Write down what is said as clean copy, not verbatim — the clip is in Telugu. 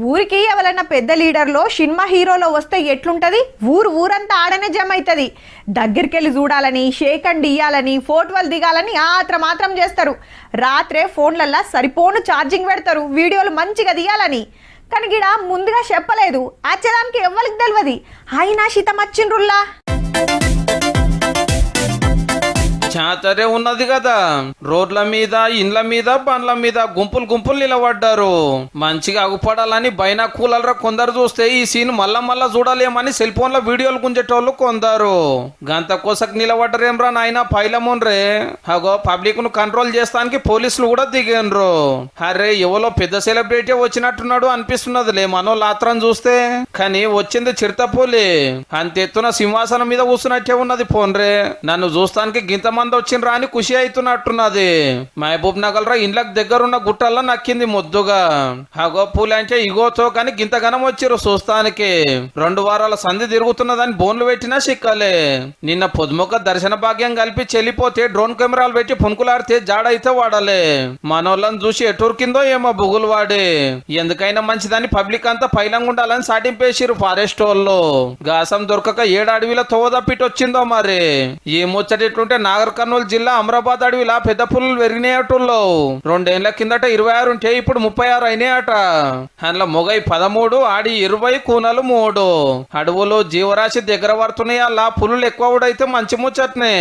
ఊరికి ఎవరైనా పెద్ద లీడర్లో సినిమా హీరోలో వస్తే ఎట్లుంటది? ఊరంతా ఆడనే జమ అవుతుంది. దగ్గరికి వెళ్ళి చూడాలని, షేక్ అండ్ ఇయ్యాలని, ఫోటోలు దిగాలని మాత్రం చేస్తారు. రాత్రే ఫోన్లల్లో సరిపోను ఛార్జింగ్ పెడతారు, వీడియోలు మంచిగా తీయాలని. కానీ గిడ ముందుగా చెప్పలేదు, వచ్చేదానికి ఎవ్వరికి తెలియదు. అయినా శీతమచ్చిండ్రుల్లా చాతరే ఉన్నది కదా, రోడ్ల మీద, ఇండ్ల మీద, బండ్ల మీద గుంపులు నిలబడ్డారు. మంచిగా అగుపడాలని బైనాకూలర్రా కొందరు చూస్తే ఈ సీన్ మళ్ళా చూడలేమని సెల్ ఫోన్ లో వీడియోలు గుంజేటోళ్ళు కొందరు. గంత కోసకు నిలబడ్డరేమ్రా నాయన పైలమున్రే. అగో పబ్లిక్ ను కంట్రోల్ చేస్తానికి పోలీసులు కూడా దిగేన్రు. అరే ఎవరో పెద్ద సెలబ్రిటీ వచ్చినట్టున్నాడు అనిపిస్తున్నదిలే మనోళ్ళాత్రం చూస్తే. కానీ వచ్చింది చిరుతపులి, అంతెత్తున సింహాసనం మీద కూర్చున్నట్టే ఉన్నది. పోన్రే నన్ను చూస్తానికి గింత మంది వచ్చిండ్రా అని ఖుషి అవుతున్నట్టున్నది. మహబూబ్ నగర్ రా ఇండ్లకు దగ్గరున్న గుట్టల్లో నక్కింది ముద్దుగా. అగో పూలు అంటే ఇగోతో కానీ గింతగనం వచ్చిరు చూస్తానికి. 2 వారాల సంధి తిరుగుతున్నదని బోన్లు పెట్టినా సిక్కలే. నిన్న పొద్దుముక దర్శన భాగ్యం కలిపి చెల్లిపోతే డ్రోన్ కెమెరాలు పెట్టి పునుకులాడితే జాడైతే వాడలే. మనోళ్ళని చూసి ఎటురికిందో ఏమో బుగులు వాడి. ఎందుకైనా మంచిదని పబ్లిక్ అంతా పైలంగా ఉండాలని సాటింపేసిరు ఫారెస్ట్ వాళ్ళు. గాసం దొరకక 7 అడవిలో తోవదప్పిటి వచ్చిందో మరి. ఈ ముచ్చటిట్లుంటే నాగర్ కర్నూలు జిల్లా అమరాబాద్ అడవిలా పెద్ద పుల్లు పెరిగినాయటల్లో. 2 ఏళ్ల కిందట 26 ఉంటే ఇప్పుడు 36 అయినాయట. అందులో మొగై 13, ఆడి 20, కూనలు 3. అడవులు జీవరాశి దగ్గర పడుతున్నాయి. అలా పులులు ఎక్కువ అయితే మంచి ముచ్చట్నే.